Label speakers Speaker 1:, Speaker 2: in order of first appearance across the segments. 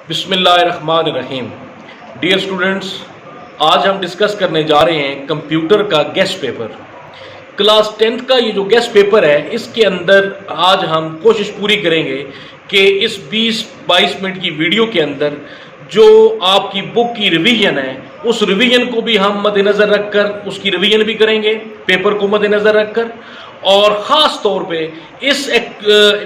Speaker 1: बिस्मिल्लाहिर्रहमानिर्रहीम। Dear students, आज हम डिस्कस करने जा रहे हैं कंप्यूटर का गेस्ट पेपर। क्लास 10th का ये जो गेस्ट पेपर है, इसके अंदर आज हम कोशिश पूरी करेंगे कि इस 20-22 मिनट की वीडियो के अंदर जो आपकी बुक की रिवीजन है, उस रिवीजन को भी हम मद्देनज़र रखकर उसकी रिवीजन भी करेंगे, पेपर को मद्देनज़र रखकर। और ख़ास तौर पे इस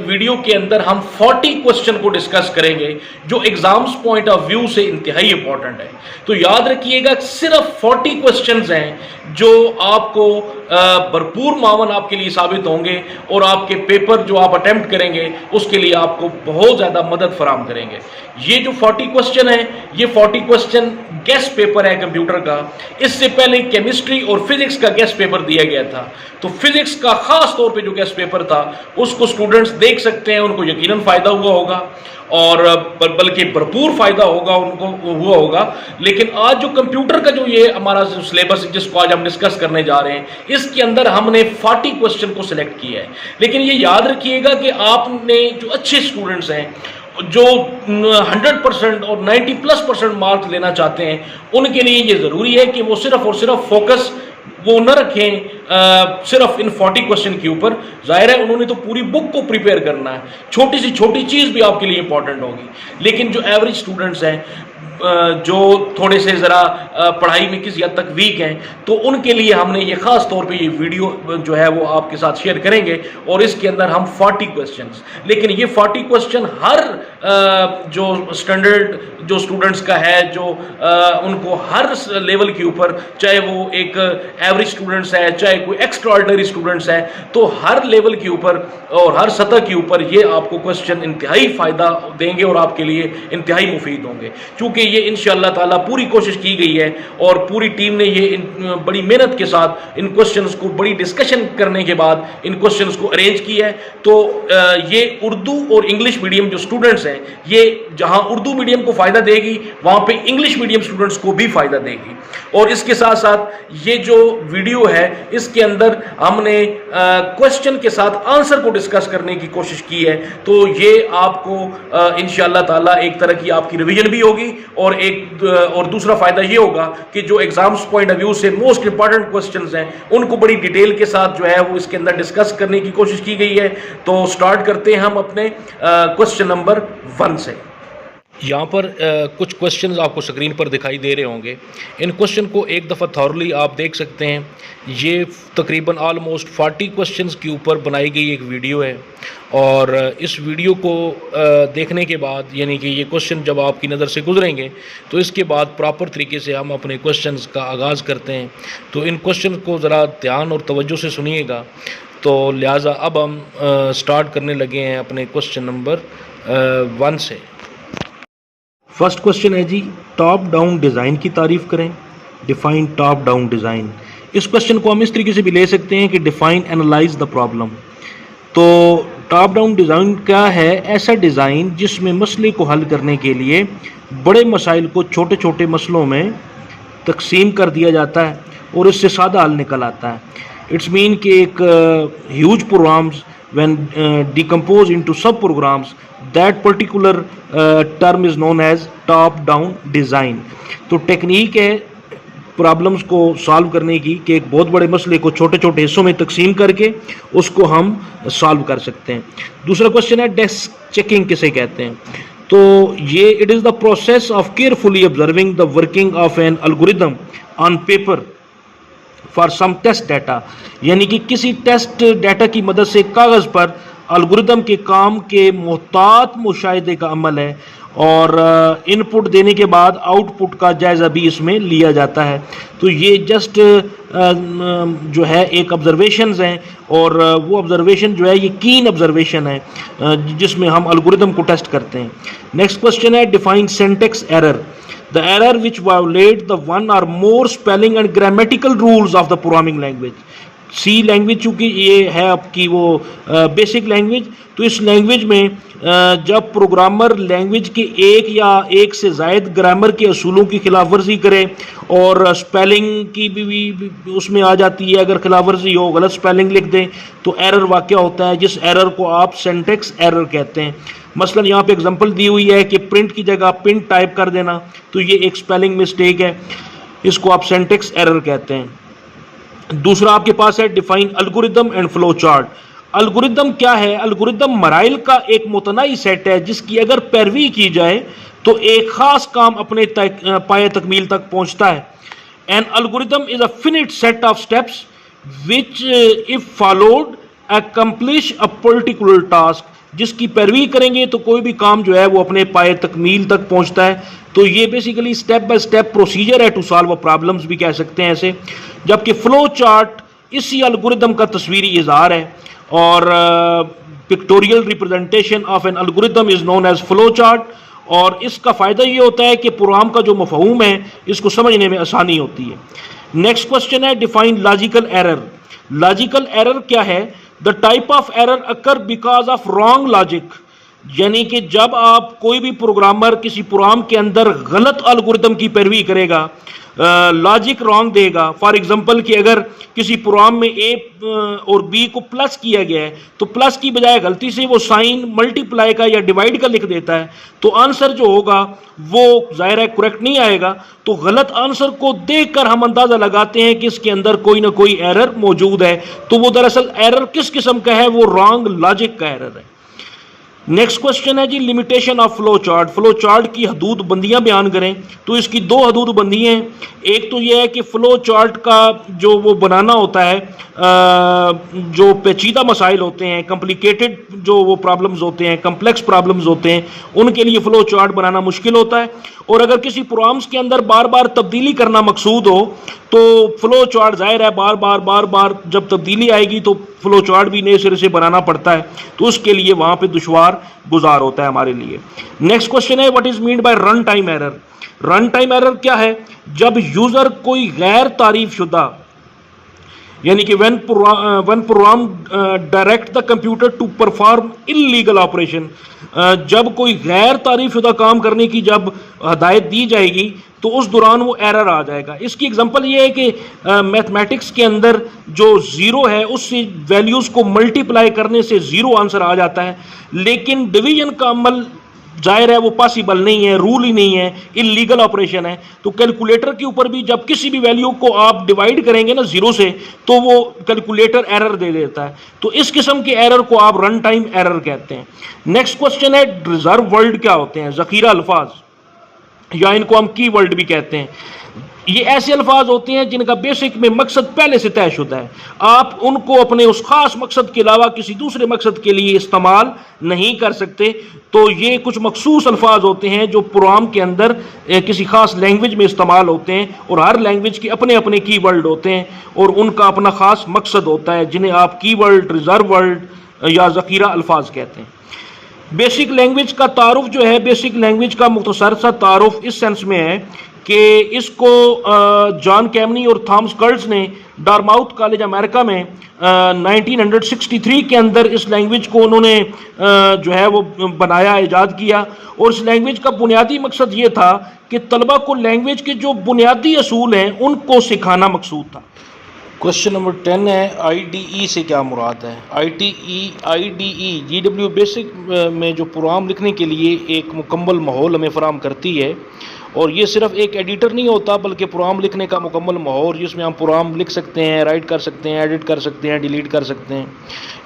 Speaker 1: वीडियो के अंदर हम 40 क्वेश्चन को डिस्कस करेंगे जो एग्जाम्स पॉइंट ऑफ व्यू से इंतहाई इंपॉर्टेंट है। तो याद रखिएगा, सिर्फ 40 क्वेश्चंस हैं जो आपको भरपूर मावन आपके लिए साबित होंगे और आपके पेपर जो आप अटेम्प्ट करेंगे उसके लिए आपको बहुत ज़्यादा मदद फराम करेंगे। ये जो 40 क्वेश्चन है, ये 40 क्वेश्चन गेस्ट पेपर है कंप्यूटर का। इससे पहले केमिस्ट्री और फिजिक्स का गेस्ट पेपर दिया गया था, तो फिजिक्स का खास तौर पे जो गेस्ट पेपर था उसको स्टूडेंट्स देख सकते हैं, उनको यकीनन फायदा हुआ होगा और बल्कि भरपूर फायदा होगा उनको हुआ होगा। लेकिन आज जो कंप्यूटर का जो ये हमारा जो सिलेबस जिसको आज हम डिस्कस करने जा रहे हैं, इसके अंदर हमने 40 क्वेश्चन को सिलेक्ट किया है। लेकिन ये याद रखिएगा कि आपने जो अच्छे स्टूडेंट्स हैं जो 100% और 90+% मार्क्स लेना चाहते हैं, उनके लिए ये ज़रूरी है कि वो सिर्फ और सिर्फ फोकस वो न रखें सिर्फ इन 40 क्वेश्चन के ऊपर। जाहिर है उन्होंने तो पूरी बुक को प्रिपेयर करना है, छोटी सी छोटी चीज़ भी आपके लिए इंपॉर्टेंट होगी। लेकिन जो एवरेज स्टूडेंट्स हैं, जो थोड़े से ज़रा पढ़ाई में किसी हद तक वीक हैं, तो उनके लिए हमने ये ख़ास तौर पे ये वीडियो जो है वो आपके साथ शेयर करेंगे और इसके अंदर हम 40 क्वेश्चंस। लेकिन ये 40 क्वेश्चन हर जो स्टैंडर्ड जो स्टूडेंट्स का है, जो उनको हर लेवल के ऊपर, चाहे वो एक एवरेज स्टूडेंट्स है, चाहे कोई एक्स्ट्रा ऑर्डिनरी स्टूडेंट्स है, तो हर लेवल के ऊपर और हर सतह के ऊपर ये आपको क्वेश्चन इंतहाई फ़ायदा देंगे और आपके लिए इंतहाई मुफीद होंगे। चूँकि ये इंशाअल्लाह ताला पूरी कोशिश की गई है और पूरी टीम ने ये बड़ी मेहनत के साथ इन क्वेश्चंस को बड़ी डिस्कशन करने के बाद इन क्वेश्चंस को अरेंज किया है। तो ये उर्दू और इंग्लिश मीडियम जो स्टूडेंट्स हैं, ये जहां उर्दू मीडियम को फ़ायदा देगी, वहां पे इंग्लिश मीडियम स्टूडेंट्स को भी फ़ायदा देगी। और इसके साथ साथ ये जो वीडियो है, इसके अंदर हमने क्वेश्चन के साथ आंसर को डिस्कस करने की कोशिश की है। तो ये आपको इंशाअल्लाह ताला एक तरह की आपकी रिवीजन भी होगी और दूसरा फ़ायदा ये होगा कि जो एग्जाम्स पॉइंट ऑफ व्यू से मोस्ट इंपॉर्टेंट क्वेश्चंस हैं, उनको बड़ी डिटेल के साथ जो है वो इसके अंदर डिस्कस करने की कोशिश की गई है। तो स्टार्ट करते हैं हम अपने क्वेश्चन नंबर 1 से। यहाँ पर कुछ क्वेश्चंस आपको स्क्रीन पर दिखाई दे रहे होंगे। इन क्वेश्चन को एक दफ़ा थॉरली आप देख सकते हैं। ये तकरीबन ऑलमोस्ट 40 क्वेश्चंस के ऊपर बनाई गई एक वीडियो है और इस वीडियो को देखने के बाद, यानी कि ये क्वेश्चन जब आपकी नज़र से गुजरेंगे तो इसके बाद प्रॉपर तरीके से हम अपने क्वेश्चंस का आगाज़ करते हैं। तो इन क्वेश्चन को ज़रा ध्यान और तवज्जो से सुनिएगा। तो लिहाजा अब हम स्टार्ट करने लगे हैं अपने क्वेश्चन नंबर 1 से। फर्स्ट क्वेश्चन है जी, टॉप डाउन डिज़ाइन की तारीफ़ करें। Define top down design. इस क्वेश्चन को हम इस तरीके से भी ले सकते हैं कि डिफ़ाइन एनालाइज द प्रॉब्लम। तो टॉप डाउन डिज़ाइन क्या है? ऐसा डिज़ाइन जिसमें मसले को हल करने के लिए बड़े मसाइल को छोटे छोटे मसलों में तकसीम कर दिया जाता है और इससे सादा हल निकल आता है। इट्स मीन कि एक huge programs when decomposed into sub programs, that particular term is known as top down design। तो टेक्निक है प्रॉब्लम्स को सॉल्व करने की कि एक बहुत बड़े मसले को छोटे छोटे हिस्सों में तकसीम करके उसको हम सॉल्व कर सकते हैं। दूसरा क्वेश्चन है, डेस्क चेकिंग किसे कहते हैं? तो ये it is the process of carefully observing the working of an algorithm on paper for some test data, यानी कि किसी टेस्ट डाटा की मदद से कागज़ पर अलगोरिदम के काम के मोहतात मुशाहिदे का अमल है और इनपुट देने के बाद आउटपुट का जायज़ा भी इसमें लिया जाता है। तो ये जस्ट जो है एक ऑब्जर्वेशंस हैं और वो ऑब्जर्वेशन जो है ये कीन ऑब्जर्वेशन है जिसमें हम अलगोरिदम को टेस्ट करते हैं। नेक्स्ट क्वेश्चन है, define syntax error. The error which violate the one or more spelling and grammatical rules of the programming language। C language चूँकि ये है आपकी वो बेसिक लैंग्वेज, तो इस लैंग्वेज में जब प्रोग्रामर लैंग्वेज के एक या एक से ज़ायद ग्रामर के असूलों की खिलाफ वर्जी करे और स्पेलिंग की भी उसमें आ जाती है, अगर खिलाफ वर्जी हो, गलत स्पेलिंग लिख दें तो एरर वाक़या होता है, जिस एरर को आप सिंटैक्स एरर कहते हैं। मसलन यहाँ पे एग्जांपल दी हुई है कि प्रिंट की जगह प्रिंट टाइप कर देना, तो ये एक स्पेलिंग मिस्टेक है, इसको आप सिंटैक्स एरर कहते हैं। दूसरा आपके पास है define algorithm and flow chart. Algorithm क्या है? एल्गोरिदम मराइल का एक मुतनाई सेट है जिसकी अगर पैरवी की जाए तो एक खास काम अपने पाए तकमील तक पहुंचता है। N algorithm is a finite set of steps which if followed accomplish a particular task. जिसकी पैरवी करेंगे तो कोई भी काम जो है वो अपने पाए तकमील तक पहुंचता है। तो ये basically step by step procedure है टू सॉल्व अ प्रॉब्लम्स भी कह सकते हैं ऐसे। जबकि फ्लो चार्ट इसी एल्गोरिदम का तस्वीरी इजहार है और pictorial representation of an algorithm is known as flow chart. और इसका फ़ायदा ये होता है कि प्रोग्राम का जो मफहूम है इसको समझने में आसानी होती है। नेक्स्ट क्वेश्चन है define logical error. Logical error क्या है? The type of error occur because of wrong logic, यानी कि जब आप कोई भी प्रोग्रामर किसी प्रोग्राम के अंदर गलत एल्गोरिदम की पैरवी करेगा, लॉजिक रॉन्ग देगा। फॉर एग्जांपल कि अगर किसी प्रोग्राम में ए और बी को प्लस किया गया है तो प्लस की बजाय गलती से वो साइन मल्टीप्लाई का या डिवाइड का लिख देता है, तो आंसर जो होगा वो ज़ाहिर है करेक्ट नहीं आएगा। तो गलत आंसर को देखकर हम अंदाज़ा लगाते हैं कि इसके अंदर कोई ना कोई एरर मौजूद है। तो वो दरअसल एरर किस किस्म का है? वो रॉन्ग लॉजिक का एरर है। नेक्स्ट क्वेश्चन है जी limitation of flow chart. Flow chart की हदूद बंदियां बयान करें। तो इसकी दो हदूद बंदी हैं। एक तो यह है कि फ्लो चार्ट का जो वो बनाना होता है, जो पेचीदा मसाइल होते हैं, कॉम्प्लिकेटेड जो वो प्रॉब्लम्स होते हैं, कम्प्लेक्स प्रॉब्लम्स होते हैं, उनके लिए फ्लो चार्ट बनाना मुश्किल होता है। और अगर किसी प्रोग्राम्स के अंदर बार बार तब्दीली करना मकसूद हो तो फ्लो चार्ट ज़ाहिर है बार बार जब तब्दीली आएगी तो फ्लो चार्ट भी नए सिरे से बनाना पड़ता है, तो उसके लिए वहाँ पे दुश्वार गुजार होता है हमारे लिए। नेक्स्ट क्वेश्चन है what is mean by run time error. Run time error क्या है? जब यूज़र कोई गैर तारीफ शुदा, यानी कि when program direct the computer to perform illegal operation, जब कोई गैर तारीफ शुदा काम करने की जब हदायत दी जाएगी तो उस दौरान वो एरर आ जाएगा। इसकी एग्जांपल ये है कि मैथमेटिक्स के अंदर जो ज़ीरो है उससे वैल्यूज़ को मल्टीप्लाई करने से ज़ीरो आंसर आ जाता है, लेकिन डिवीजन का अमल जाहिर है वो पॉसिबल नहीं है, रूल ही नहीं है, इलीगल ऑपरेशन है। तो कैलकुलेटर के ऊपर भी जब किसी भी वैल्यू को आप डिवाइड करेंगे ना जीरो से तो वो कैलकुलेटर एरर दे देता है। तो इस किस्म के एरर को आप रन टाइम एरर कहते हैं। नेक्स्ट क्वेश्चन है रिजर्व वर्ड क्या होते हैं? ज़ख़ीरा अल्फाज या इनको हम की वर्ड भी कहते हैं। ये ऐसे अल्फाज होते हैं जिनका बेसिक में मकसद पहले से तयशुदा है, आप उनको अपने उस खास मकसद के अलावा किसी दूसरे मकसद के लिए इस्तेमाल नहीं कर सकते। तो ये कुछ मखसूस अल्फाज होते हैं जो प्रोग्राम के अंदर किसी खास लैंग्वेज में इस्तेमाल होते हैं और हर लैंग्वेज के अपने अपने की वर्ड होते हैं और उनका अपना खास मकसद होता है, जिन्हें आप की वर्ड, रिजर्व वर्ड या ज़ख़ीरा अल्फाज कहते हैं। बेसिक लैंग्वेज का तारुफ जो है, बेसिक लैंग्वेज का मुख्तसर सा तारुफ इस सेंस में है कि इसको जॉन कैमनी और थॉमस कर्ट्ज ने डारमाउथ कॉलेज अमेरिका में 1963 के अंदर इस लैंग्वेज को उन्होंने जो है वो बनाया, ईजाद किया। और इस लैंग्वेज का बुनियादी मकसद ये था कि तलबा को लैंग्वेज के जो बुनियादी असूल हैं उनको सिखाना मकसूद था। क्वेश्चन नंबर 10 है IDE से क्या मुराद है? IDE GW बेसिक में जो प्रोग्राम लिखने के लिए एक मुकम्मल माहौल हमें फराहम करती है, और ये सिर्फ एक एडिटर नहीं होता बल्कि प्रोग्राम लिखने का मुकम्मल माहौल, जिसमें हम प्रोग्राम लिख सकते हैं, राइट कर सकते हैं, एडिट कर सकते हैं, डिलीट कर सकते हैं,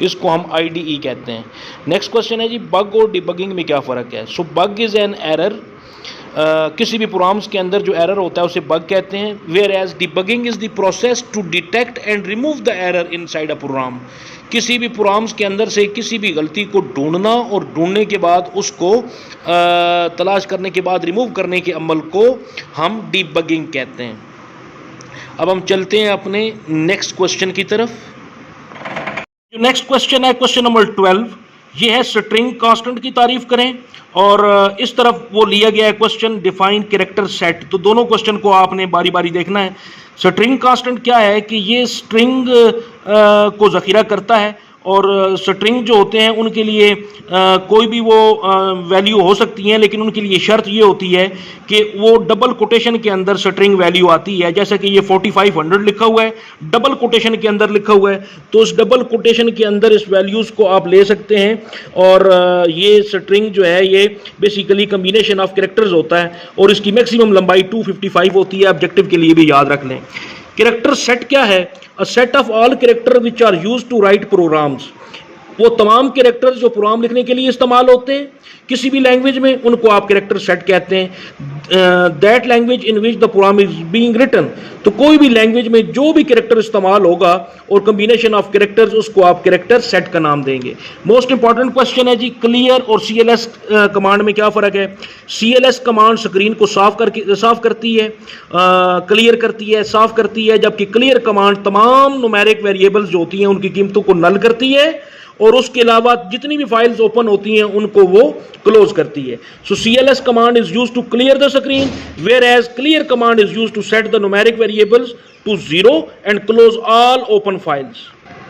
Speaker 1: इसको हम IDE कहते हैं। नेक्स्ट क्वेश्चन है जी बग और डिबगिंग में क्या फ़र्क है? सो बग इज़ एन एरर, किसी भी प्रोग्राम्स के अंदर जो एरर होता है उसे बग कहते हैं। Whereas debugging is the process to detect and remove the error inside a program. किसी भी प्रोग्राम्स के अंदर से किसी भी गलती को ढूंढना और ढूंढने के बाद उसको तलाश करने के बाद रिमूव करने के अमल को हम डिबगिंग कहते हैं। अब हम चलते हैं अपने नेक्स्ट क्वेश्चन की तरफ। जो नेक्स्ट क्वेश्चन है क्वेश्चन नंबर 12, ये है स्ट्रिंग कांस्टेंट की तारीफ करें, और इस तरफ वो लिया गया है क्वेश्चन डिफाइन कैरेक्टर सेट। तो दोनों क्वेश्चन को आपने बारी बारी देखना है। स्ट्रिंग कांस्टेंट क्या है कि ये स्ट्रिंग को ज़ख़ीरा करता है और स्ट्रिंग जो होते हैं उनके लिए कोई भी वो वैल्यू हो सकती है, लेकिन उनके लिए शर्त ये होती है कि वो डबल कोटेशन के अंदर स्ट्रिंग वैल्यू आती है। जैसा कि ये 4500 लिखा हुआ है, डबल कोटेशन के अंदर लिखा हुआ है, तो उस डबल कोटेशन के अंदर इस वैल्यूज़ को आप ले सकते हैं। और ये स्ट्रिंग जो है ये बेसिकली कम्बिनेशन ऑफ कैरेक्टर्स होता है और इसकी मैक्सिमम लंबाई 255 होती है। ऑब्जेक्टिव के लिए भी याद रख लें। कैरेक्टर सेट क्या है? A set of all character which are used to write programs. वो तमाम कैरेक्टर्स जो प्रोग्राम लिखने के लिए इस्तेमाल होते हैं किसी भी लैंग्वेज में, उनको आप कैरेक्टर सेट कहते हैं। That language in which the program is being written. तो कोई भी लैंग्वेज में जो भी कैरेक्टर इस्तेमाल होगा और कम्बिनेशन ऑफ कैरेक्टर्स, उसको आप कैरेक्टर सेट का नाम देंगे। मोस्ट इंपॉर्टेंट क्वेश्चन है जी, क्लियर और CLS कमांड में क्या फ़र्क है? CLS कमांड स्क्रीन को साफ करती है, क्लियर करती है, साफ करती है, जबकि क्लियर कमांड तमाम न्यूमेरिक वेरिएबल्स जो होती हैं उनकी कीमतों को नल करती है और उसके अलावा जितनी भी फाइल्स ओपन होती हैं उनको वो क्लोज करती है। So CLS command is used to clear the screen, whereas clear command is used to set the numeric variables to 0 and close all open files.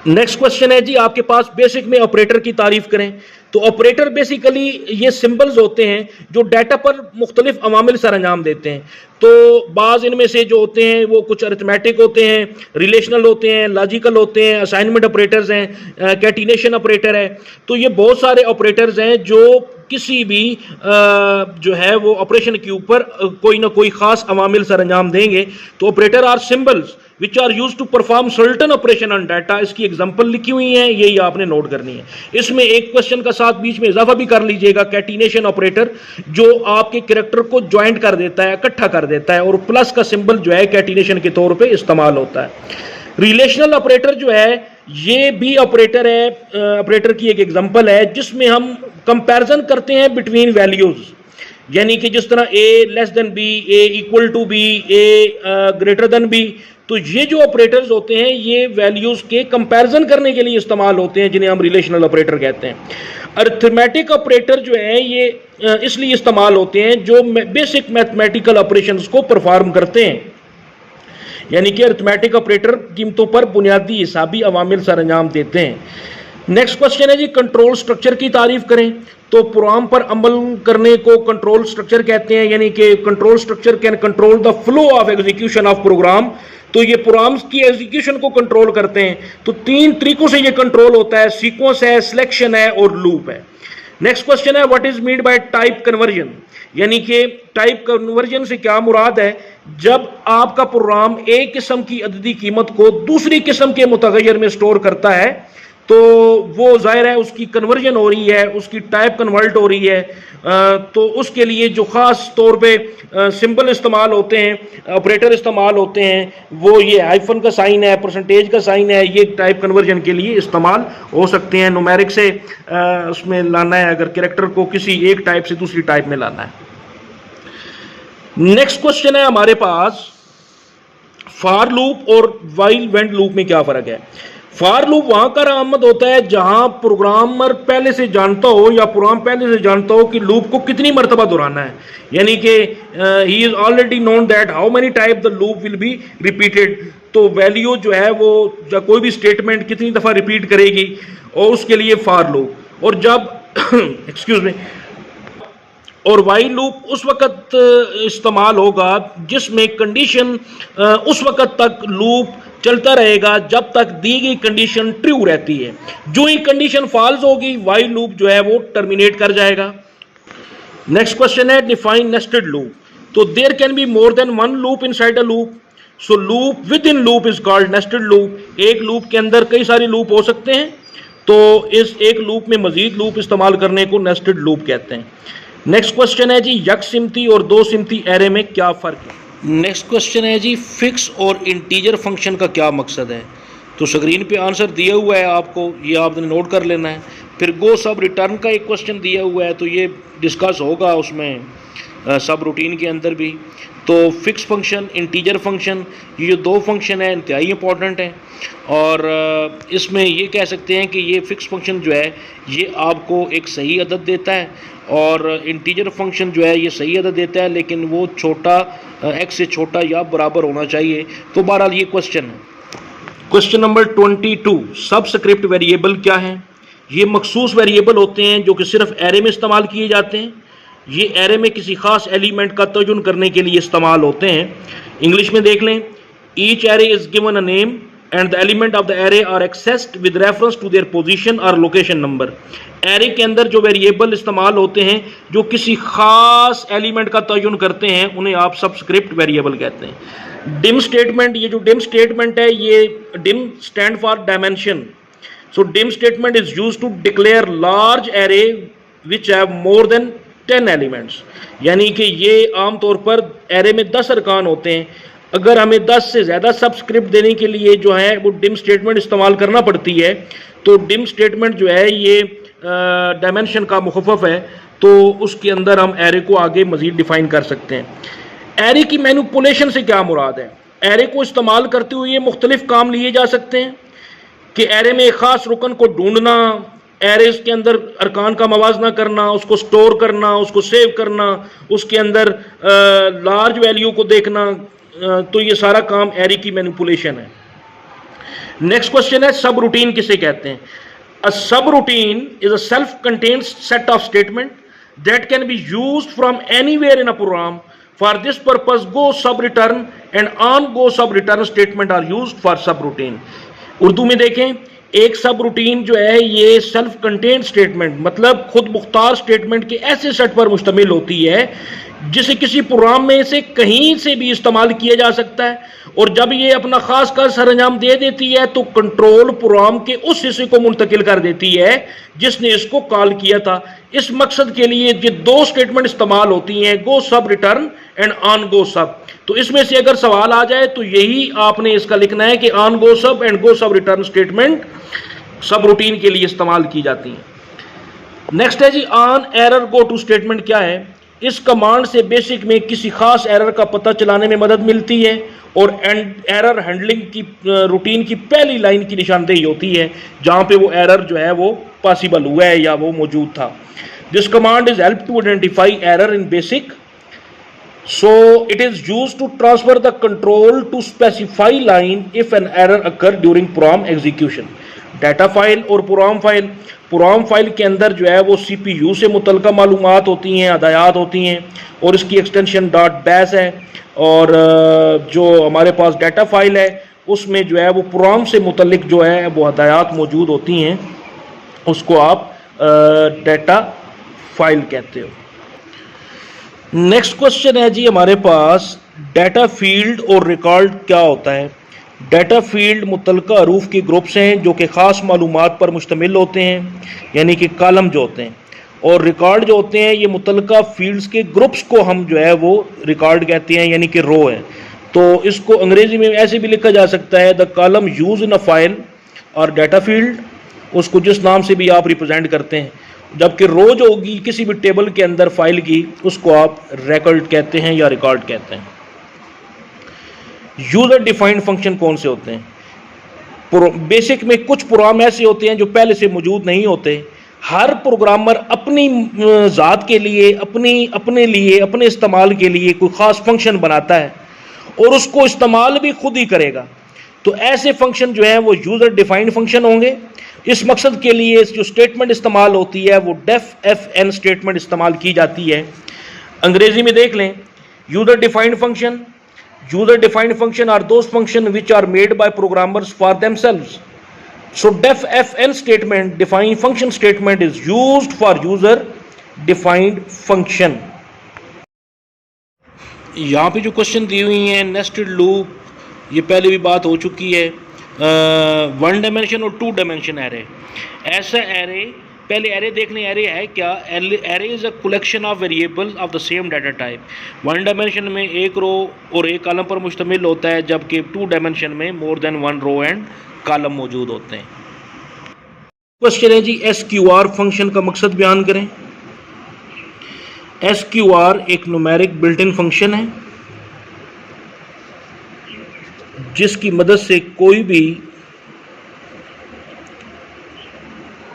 Speaker 1: Next question है जी, आपके पास basic में ऑपरेटर की तारीफ करें। तो ऑपरेटर बेसिकली ये symbols होते हैं जो डाटा पर मुख्तलिफ अवामिल सर अंजाम देते हैं। तो बाज़ इनमें से जो होते हैं वो कुछ अरिथमेटिक होते हैं, रिलेशनल होते हैं, लॉजिकल होते हैं, असाइनमेंट ऑपरेटर्स हैं, कैटिनेशन ऑपरेटर है। तो ये बहुत सारे ऑपरेटर्स हैं जो किसी भी जो है वो ऑपरेशन के ऊपर कोई ना कोई ख़ास अवामिल सर अंजाम देंगे। तो operator are symbols which are use to perform certain operation on data. इसकी एग्जांपल लिखी हुई है, यही आपने नोट करनी है। इसमें एक क्वेश्चन का साथ बीच में इजाफा भी कर लीजिएगा, कैटिनेशन ऑपरेटर जो आपके कैरेक्टर को ज्वाइंट कर देता है, इकट्ठा कर देता है, और प्लस का सिंबल जो है कैटिनेशन के तौर पे इस्तेमाल होता है। रिलेशनल ऑपरेटर जो है ये भी ऑपरेटर है, ऑपरेटर की एक एग्जांपल है जिसमें हम कंपैरिजन करते हैं बिटवीन वैल्यूज, यानी कि जिस तरह a less than b, a equal to b, a greater than b। तो ये जो ऑपरेटर्स होते हैं ये वैल्यूज के कंपैरिजन करने के लिए इस्तेमाल होते हैं, जिन्हें हम रिलेशनल ऑपरेटर कहते हैं। अरिथमेटिक ऑपरेटर जो है ये इसलिए इस्तेमाल होते हैं जो बेसिक मैथमेटिकल ऑपरेशंस को परफॉर्म करते हैं, यानी कि अरिथमेटिक ऑपरेटर कीमतों पर बुनियादी हिसाबी अवामिल सर अंजाम देते हैं। नेक्स्ट क्वेश्चन है जी, कंट्रोल स्ट्रक्चर की तारीफ करें। तो प्रोग्राम पर अमल करने को कंट्रोल स्ट्रक्चर कहते हैं, यानी कि control structure can control the flow of execution of program. तो ये प्रोग्राम्स की एग्जीक्यूशन को कंट्रोल करते हैं। तो 3 तरीकों से ये कंट्रोल होता है, सीक्वेंस है, सिलेक्शन है और लूप है। नेक्स्ट क्वेश्चन है, what is mean by type conversion, यानी कि टाइप कन्वर्जन से क्या मुराद है? जब आपका प्रोग्राम एक किस्म की अददी कीमत को दूसरी किस्म के मुतगय्यर में स्टोर करता है तो वो जाहिर है उसकी कन्वर्जन हो रही है, उसकी टाइप कन्वर्ट हो रही है। तो उसके लिए जो ख़ास तौर पे सिंबल इस्तेमाल होते हैं, ऑपरेटर इस्तेमाल होते हैं, वो ये हाइफन का साइन है, परसेंटेज का साइन है, ये टाइप कन्वर्जन के लिए इस्तेमाल हो सकते हैं। न्यूमेरिक से उसमें लाना है, अगर कैरेक्टर को किसी एक टाइप से दूसरी टाइप में लाना है। नेक्स्ट क्वेश्चन है हमारे पास, फॉर लूप और वाइल वेंट लूप में क्या फ़र्क है? फॉर लूप वहां का आमद होता है जहां प्रोग्रामर पहले से जानता हो या प्रोग्राम पहले से जानता हो कि लूप को कितनी मरतबा दोहराना है, यानी कि he is already known that how many type the loop will be repeated. तो वैल्यू जो है वो कोई भी स्टेटमेंट कितनी दफ़ा रिपीट करेगी, और उसके लिए फॉर लूप। और जब एक्सक्यूज मी, और वाइल लूप उस वक़्त इस्तेमाल होगा जिसमें कंडीशन उस वक़्त तक लूप चलता रहेगा जब तक दी गई कंडीशन ट्रू रहती है। जो ही कंडीशन फॉल्स होगी वाइल लूप जो है वो टर्मिनेट कर जाएगा। नेक्स्ट क्वेश्चन है, डिफाइन नेस्टेड लूप। तो there can be more than one loop inside a loop. So loop within loop is called nested loop. एक लूप के अंदर कई सारे लूप हो सकते हैं, तो इस एक लूप में मजीद लूप इस्तेमाल करने को नेस्टेड लूप कहते हैं। नेक्स्ट क्वेश्चन है जी, एक सिमती और 2 सिमती एरे में क्या फ़र्क है? नेक्स्ट क्वेश्चन है जी, फिक्स और इंटीजर फंक्शन का क्या मकसद है? तो स्क्रीन पे आंसर दिया हुआ है आपको, ये आपने नोट कर लेना है। फिर गो सब रिटर्न का एक क्वेश्चन दिया हुआ है, तो ये डिस्कस होगा उसमें सब रूटीन के अंदर भी। तो फिक्स फंक्शन, इंटीजर फंक्शन, ये जो 2 फंक्शन है इंतहाई इंपॉर्टेंट हैं, और इसमें ये कह सकते हैं कि ये फिक्स फंक्शन जो है ये आपको एक सही अदद देता है, और इंटीजर फंक्शन जो है ये सही अदद देता है, लेकिन वो छोटा x से छोटा या बराबर होना चाहिए। तो बहरहाल ये क्वेश्चन है। क्वेश्चन नंबर 22, सबस्क्रिप्ट वेरिएबल क्या है? ये मखसूस वेरिएबल होते हैं जो कि सिर्फ एरे में इस्तेमाल किए जाते हैं। ये एरे में किसी खास एलिमेंट का तयन करने के लिए इस्तेमाल होते हैं। इंग्लिश में देख लें, each array is given a name and the element of the array are accessed with reference to their position और लोकेशन नंबर। एरे के अंदर जो वेरिएबल इस्तेमाल होते हैं जो किसी खास एलिमेंट का तयन करते हैं उन्हें आप सबस्क्रिप्ट वेरिएबल कहते हैं। डिम स्टेटमेंट, ये जो डिम स्टेटमेंट है, ये dim stand for dimension. So dim statement is used to declare large array which have more than 10 elements. यानी कि ये आमतौर पर एरे में 10 अरकान होते हैं। अगर हमें 10 से ज़्यादा सबस्क्रिप्ट देने के लिए जो है वो डिम स्टेटमेंट इस्तेमाल करना पड़ती है, तो डिम स्टेटमेंट जो है ये डायमेंशन का मुखफ़फ़ है, तो उसके अंदर हम एरे को आगे मज़ीद डिफ़ाइन कर सकते हैं। एरे की मैनिपुलेशन से क्या मुराद है? एरे को इस्तेमाल करते हुए मुख्तलिफ काम लिए जा सकते हैं कि एरे में एक ख़ास रुकन को ढूंढना, एरेज के अंदर अरकान का मवाजना करना, उसको स्टोर करना, उसको सेव करना, उसके अंदर लार्ज वैल्यू को देखना, तो ये सारा काम एरे की मैनिपुलेशन है। नेक्स्ट क्वेश्चन है, सब रूटीन किसे कहते हैं? A subroutine is a self contained set of statement that can be used from anywhere in a program. For this purpose gosub return and on gosub return statement are used for subroutine. Urdu में देखें, एक सब routine जो है ये self contained statement मतलब खुद Mukhtar statement के ऐसे सेट पर मुश्तमिल होती है जिसे किसी प्रोग्राम में से कहीं से भी इस्तेमाल किया जा सकता है, और जब ये अपना खास का सरंजाम दे देती है तो कंट्रोल प्रोग्राम के उस हिस्से को मुंतकिल कर देती है जिसने इसको कॉल किया था। इस मकसद के लिए ये दो स्टेटमेंट इस्तेमाल होती हैं, गो सब रिटर्न एंड ऑन गो सब। तो इसमें से अगर सवाल आ जाए तो यही आपने इसका लिखना है कि ऑन गो सब एंड गो सब रिटर्न स्टेटमेंट सब रूटीन के लिए इस्तेमाल की जाती हैं। नेक्स्ट है जी, on error go to statement क्या है? इस कमांड से बेसिक में किसी खास एरर का पता चलाने में मदद मिलती है और एरर हैंडलिंग की रूटीन की पहली लाइन की निशानदेही होती है जहां पे वो एरर जो है वो पॉसिबल हुआ है या वो मौजूद था। This command is help to identify error in BASIC, so it is used to transfer the control to specify line if an error occur during program execution। Data file और प्रोग्राम फाइल के अंदर जो है वो CPU से मुतल्लिका मालूमात होती हैं, हदायत होती हैं, और इसकी एक्सटेंशन .bash है, और जो हमारे पास डाटा फाइल है उसमें जो है वो प्रोग्राम से मुतल्लिक जो है वो हदायत मौजूद होती हैं, उसको आप डाटा फाइल कहते हो। नेक्स्ट क्वेश्चन है जी हमारे पास, डाटा फील्ड और रिकॉर्ड क्या होता है? डाटा फील्ड मुतल्लिका हरूफ के ग्रुप्स हैं जो कि ख़ास मालूमात पर मुश्तमिल होते हैं, यानी कि कॉलम जो होते हैं, और रिकॉर्ड जो होते हैं ये मुतल्लिका फील्ड्स के ग्रुप्स को हम जो है वो रिकॉर्ड कहते हैं, यानी कि रो है। तो इसको अंग्रेज़ी में ऐसे भी लिखा जा सकता है, the column use in a file और डाटा फील्ड, उसको जिस नाम से भी आप रिप्रेजेंट करते हैं, जबकि रो जो होगी किसी भी टेबल के अंदर फाइल की, उसको आप रिकॉर्ड कहते हैं या रिकॉर्ड कहते हैं। यूजर डिफाइंड फंक्शन कौन से होते हैं? बेसिक में कुछ प्रोग्राम ऐसे होते हैं जो पहले से मौजूद नहीं होते। हर प्रोग्रामर अपनी ज़ात के लिए, अपने इस्तेमाल के लिए कोई ख़ास फंक्शन बनाता है और उसको इस्तेमाल भी खुद ही करेगा। तो ऐसे फंक्शन जो है वो यूज़र डिफाइंड फंक्शन होंगे। इस मकसद के लिए जो स्टेटमेंट इस्तेमाल होती है वो defn स्टेटमेंट इस्तेमाल की जाती है। अंग्रेज़ी में देख लें, user defined function are those function which are made by programmers for themselves. So defn statement, defined function statement, is used for user defined function. यहाँ पे जो क्वेश्चन दी हुई हैं, नेस्टेड लूप, ये पहले भी बात हो चुकी है। 1 डायमेंशन और 2 डायमेंशन एरे। ऐसा एरे, पहले एरे देख लें, एरे है क्या? Array is a collection of variables of the same data type. 1 dimension में एक रो और एक कॉलम पर मुश्तमिल होता है, जबकि 2 डायमेंशन में more than 1 row and column मौजूद होते हैं। क्वेश्चन है जी, SQR फंक्शन का मकसद बयान करें। SQR एक न्यूमेरिक बिल्ट इन फंक्शन है जिसकी मदद से कोई भी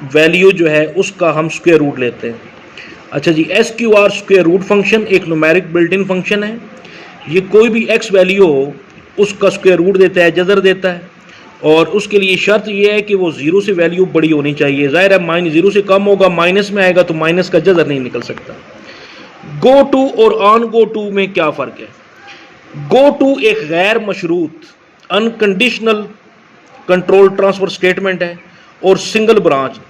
Speaker 1: वैल्यू जो है उसका हम स्क्वायर रूट लेते हैं। अच्छा जी, SQR स्क्वायर रूट फंक्शन एक न्यूमेरिक बिल्ट इन फंक्शन है। ये कोई भी x वैल्यू हो उसका स्क्वायर रूट देता है, जज़र देता है, और उसके लिए शर्त ये है कि वो जीरो से वैल्यू बड़ी होनी चाहिए। जाहिर है माइनस जीरो से कम होगा, माइनस में आएगा तो माइनस का जज़र नहीं निकल सकता। गो टू और ऑन गो टू में क्या फ़र्क है? गो टू एक गैर मशरूत अनकंडीशनल कंट्रोल ट्रांसफर स्टेटमेंट है और सिंगल ब्रांच,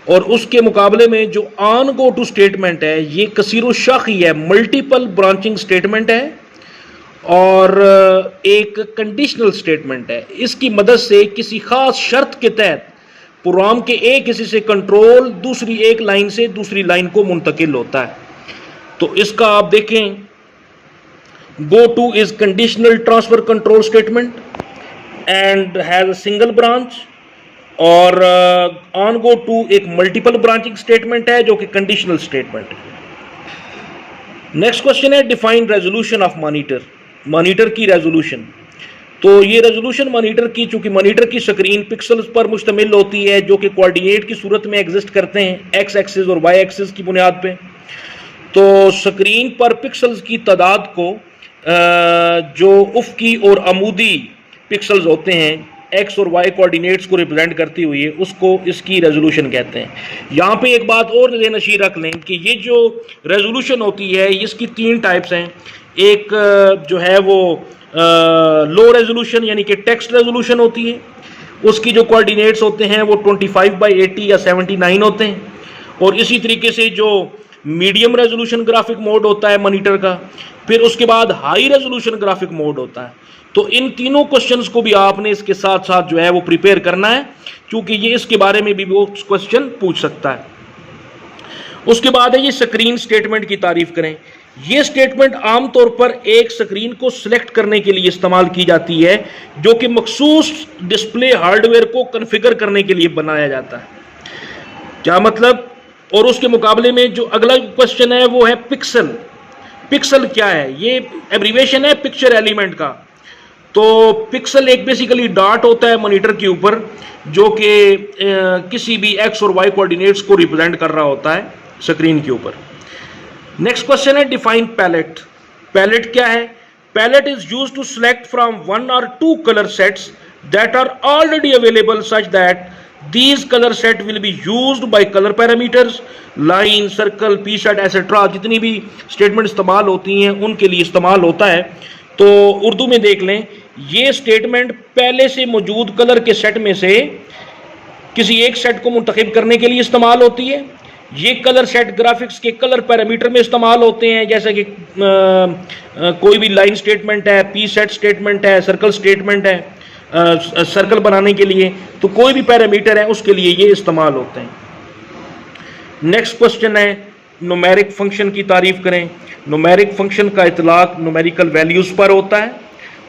Speaker 1: और उसके मुकाबले में जो ऑन गो टू स्टेटमेंट है ये कसीरो शाखी है, मल्टीपल ब्रांचिंग स्टेटमेंट है और एक कंडीशनल स्टेटमेंट है। इसकी मदद से किसी खास शर्त के तहत प्रोग्राम के एक हिस्से से कंट्रोल दूसरी एक लाइन से दूसरी लाइन को मुंतकिल होता है। तो इसका आप देखें, go two is conditional transfer control statement and has a single branch, और ऑन गो टू एक मल्टीपल ब्रांचिंग स्टेटमेंट है जो कि कंडीशनल स्टेटमेंट है। नेक्स्ट क्वेश्चन है define resolution of monitor. Monitor की रेजोल्यूशन, तो ये रेजोल्यूशन मॉनिटर की, चूंकि मॉनिटर की स्क्रीन पिक्सल्स पर मुश्तमिल होती है जो कि कोऑर्डिनेट की सूरत में एग्जिस्ट करते हैं एक्स एक्सिस और वाई एक्सिस की बुनियाद पे, तो स्क्रीन पर पिक्सल्स की तादाद को जो उफ़की और अमूदी पिक्सल्स होते हैं एक्स और वाई कोऑर्डिनेट्स को रिप्रेजेंट करती हुई है, उसको इसकी रेजोल्यूशन कहते हैं। यहाँ पे एक बात और ज़हन-नशीं रख लें कि ये जो रेजोल्यूशन होती है इसकी तीन टाइप्स हैं। एक जो है वो लो रेजोल्यूशन यानी कि टेक्स्ट रेजोल्यूशन होती है, उसकी जो कोऑर्डिनेट्स होते हैं वो 25/80 या 79 होते हैं, और इसी तरीके से जो मीडियम रेजोल्यूशन ग्राफिक मोड होता है मॉनिटर का, फिर उसके बाद हाई रेजोल्यूशन ग्राफिक मोड होता है। तो इन तीनों क्वेश्चंस को भी आपने इसके साथ साथ जो है वो प्रिपेयर करना है, क्योंकि ये इसके बारे में भी वो क्वेश्चन पूछ सकता है। उसके बाद है ये स्क्रीन स्टेटमेंट की तारीफ करें। ये स्टेटमेंट आमतौर पर एक स्क्रीन को सिलेक्ट करने के लिए इस्तेमाल की जाती है जो कि मखसूस डिस्प्ले हार्डवेयर को कॉन्फ़िगर करने के लिए बनाया जाता है। क्या मतलब? और उसके मुकाबले में जो अगला क्वेश्चन है वो है पिक्सल। पिक्सल क्या है? ये एब्रीवेशन है पिक्चर एलिमेंट का। तो पिक्सल एक बेसिकली डॉट होता है मॉनिटर के ऊपर जो कि किसी भी एक्स और वाई कोऑर्डिनेट्स को रिप्रेजेंट कर रहा होता है स्क्रीन के ऊपर। नेक्स्ट क्वेश्चन है डिफाइन पैलेट। पैलेट क्या है? Palette is used to select from one or two colour sets that are already available such that these color set will be used by color parameters, line, circle, p set etc. जितनी भी statement इस्तेमाल होती हैं उनके लिए इस्तेमाल होता है। तो उर्दू में देख लें, ये स्टेटमेंट पहले से मौजूद कलर के सेट में से किसी एक सेट को मुंतखब करने के लिए इस्तेमाल होती है। ये कलर सेट ग्राफिक्स के कलर पैरामीटर में इस्तेमाल होते हैं, जैसे कि कोई भी लाइन स्टेटमेंट है, पी सेट स्टेटमेंट है, सर्कल स्टेटमेंट है, सर्कल बनाने के लिए, तो कोई भी पैरामीटर है उसके लिए ये इस्तेमाल होते हैं। नेक्स्ट क्वेश्चन है न्यूमेरिक फंक्शन की तारीफ करें। न्यूमेरिक फंक्शन का इतलाक न्यूमेरिकल वैल्यूज़ पर होता है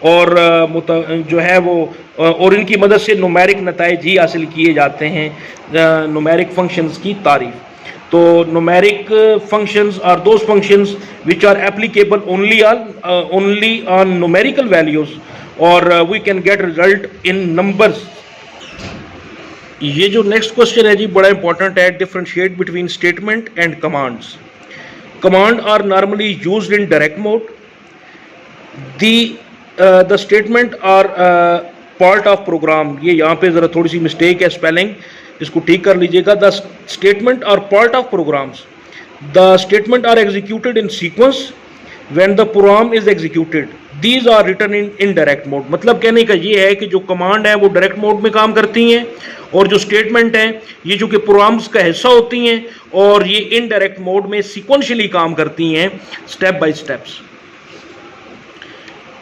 Speaker 1: और जो है वो और इनकी मदद से न्यूमेरिक नताइज ही हासिल किए जाते हैं। न्यूमेरिक फंक्शंस की तारीफ, तो numeric functions are those functions which are applicable only on numerical values और we can get result in numbers. ये जो नेक्स्ट क्वेश्चन है जी बड़ा इंपॉर्टेंट है। Differentiate between statement and commands. Command are normally used in direct mode. The statement are part of program. ये यहाँ पे ज़रा थोड़ी सी मिस्टेक है स्पेलिंग, इसको ठीक कर लीजिएगा। The statement are part of programs. The statement are executed in sequence when the program is executed. These are written in indirect mode। मतलब कहने का ये है कि जो कमांड है वो डायरेक्ट मोड में काम करती हैं और जो स्टेटमेंट है ये जो कि प्रोग्राम्स का हिस्सा होती हैं और ये इनडायरेक्ट मोड में सीक्वेंशियली काम करती हैं step by steps.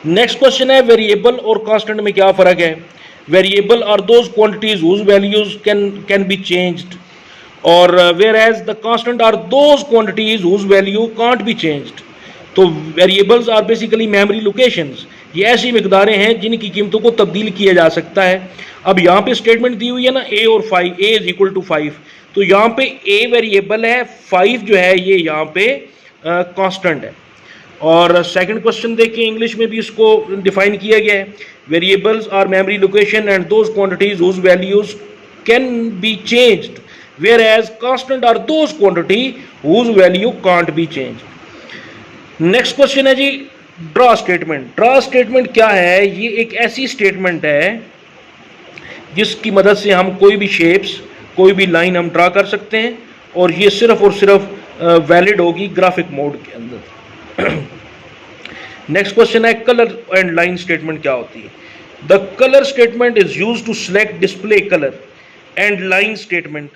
Speaker 1: Next question है वेरिएबल और कांस्टेंट में क्या फ़र्क है? Variables are those quantities whose values can be changed और whereas the constant are those quantities whose value can't be changed. तो variables are basically memory locations. ये ऐसी मिकदारें हैं जिनकी कीमतों को तब्दील किया जा सकता है। अब यहाँ पे स्टेटमेंट दी हुई है ना a और 5, a इज इक्वल टू 5, तो यहाँ पे a वेरिएबल है, 5 जो है ये यहाँ पे कांस्टेंट है। और सेकंड क्वेश्चन देखिए, इंग्लिश में भी इसको डिफाइन किया गया है। Variables are memory location and those quantities whose values can be changed whereas constant are those quantity whose value can't be changed. Next question है जी ड्रा स्टेटमेंट। ड्रा स्टेटमेंट क्या है? ये एक ऐसी स्टेटमेंट है जिसकी मदद से हम कोई भी शेप्स, कोई भी लाइन हम ड्रा कर सकते हैं, और ये सिर्फ और सिर्फ वैलिड होगी ग्राफिक मोड के अंदर। नेक्स्ट क्वेश्चन है कलर एंड लाइन स्टेटमेंट क्या होती है। The colour statement is use to select display colour and line statement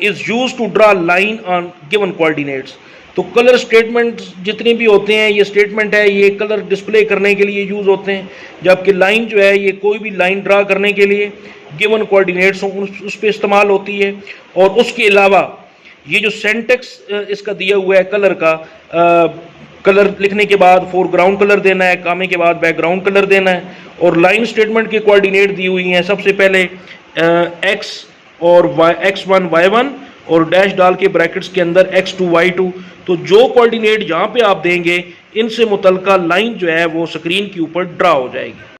Speaker 1: is use to draw line on given coordinates. तो कलर स्टेटमेंट जितने भी होते हैं, ये स्टेटमेंट है, ये कलर डिस्प्ले करने के लिए यूज़ होते हैं, जबकि लाइन जो है ये कोई भी लाइन ड्रा करने के लिए गिवन कोऑर्डिनेट्स उस पर इस्तेमाल होती है। और उसके अलावा ये जो सेंटेक्स इसका दिया हुआ है कलर का, कलर लिखने के बाद फोरग्राउंड कलर देना है, कामे के बाद बैकग्राउंड कलर देना है, और लाइन स्टेटमेंट के कोऑर्डिनेट दी हुई हैं। सबसे पहले x और x1 y1 और डैश डाल के ब्रैकेट्स के अंदर x2 y2। तो जो कोऑर्डिनेट जहाँ पे आप देंगे, इनसे मुतल्लिका लाइन जो है वो स्क्रीन के ऊपर ड्रा हो जाएगी।